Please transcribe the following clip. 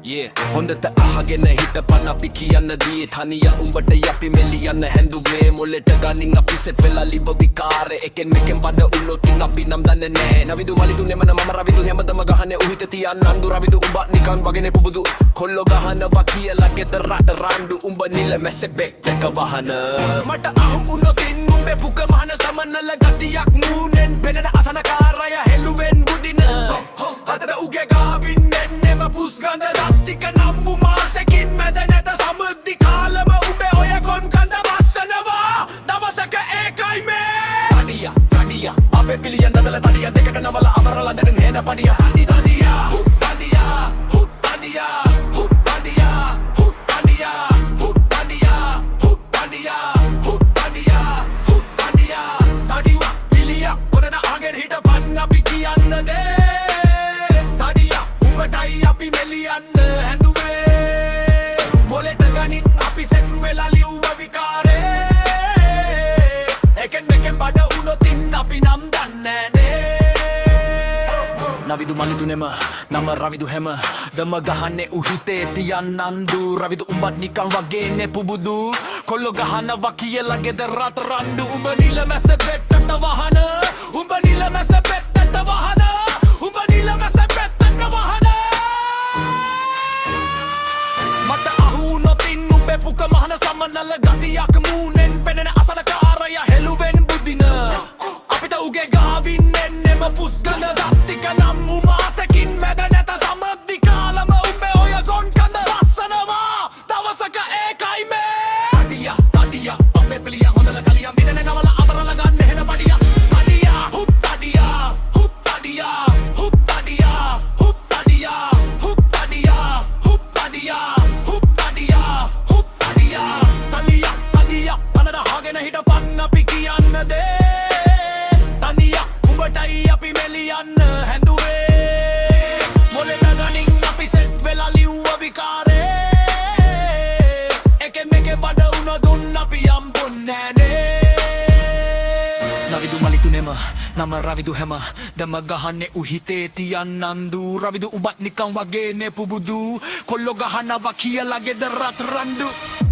Yeah. හොඳට අහගෙන හිටපන් අපි කියන්න දී තනිය උඹට යපි මෙලියන්න හැඳුවේ මොලෙට ගනින් අපි සෙට් වෙලා ලිබ විකාරේ එකෙන් මෙකෙන් බඩ උලොතින් අපි නම් දන්නේ නෑ නවිදු මලිදු නෙමන මම රවිදු හැමදම ගහන්නේ උහිත තියන්න අඳු රවිදු උඹ නිකන් වගේනේ පුබුදු කොල්ලෝ ගහනවා කියලා ගෙදර රට රණ්ඩු උඹ නිල මැස්සේ බෙක්ටක වහන මට අහු උනොතින් උඹේ පුක මහන සමනල ගතියක් නූනෙන් පෙනෙන අසනකාරය හෙළුවෙන් බුදින හතර උගේ ගාවින් එන්නෙම පුස් ගඳ රත්තික නම් මාසෙකින් මැද නැත සමුද්දි කාලම උඹේ ඔය කොන් කඳ වස්සනවා දවසක ඒකයි මේ තඩිය අපේ පිළියන් දදල තඩිය දෙකට නවල අමරලා දැන් හේන පඩිය නවිදු මලිදු නෙම නම රවිදු හැම දම ගහන්නේ උහිතේ තියන් අන්දු රවිදු උඹත් නිකන් වගේනේ පුබුදු කොල්ලෝ ගහනවා කියලා ගෙදර රට රණ්ඩු උඹ නිල මැස පෙට්ටට වහන උඹ නිල මැස පෙට්ටට වහන උඹ නිල මැස පෙට්ටට වහන මට අහු නොතින් උඹේ පුක මහන සමනල ගතියක් මූනෙන් පෙනෙන අසනකාරය හෙළුවෙන් බුදින අපිට උගේ ගාවින් එන්නෙම පුස්ගන දත්තික නම් මාසෙකින් මැද නැත සමද්දි කාලම උඹේ ඔය ගොන් කඳ ලස්සනවා දවසක ඒකයි මේ තඩිය අපේ පිළියන් හොඳල කලියම් විනන නවල අමරල ගන්න හෙන පඩිය තලිය පනද හාගෙන හිටපන් අපි කියන්න දේ තනිය උඹටයි අපි මෙලියන්න හැඳුවේ මොලෙට ගනින් අපි සෙට් වෙලා ලිව්ව විකාරේ එකෙන් මෙකෙන් බඩ උන දුන්න අපි යම්බුන්නේ නෑනේ නවිදු මලිතු නෙම නම රවිදු හැම දම ගහන්නේ උහිතේ තියන් අන්දු රවිදු උඹත් නිකන් වගේනේ පුබුදු කොල්ලෝ ගහනවා කියලා ගෙදර රට රණ්ඩු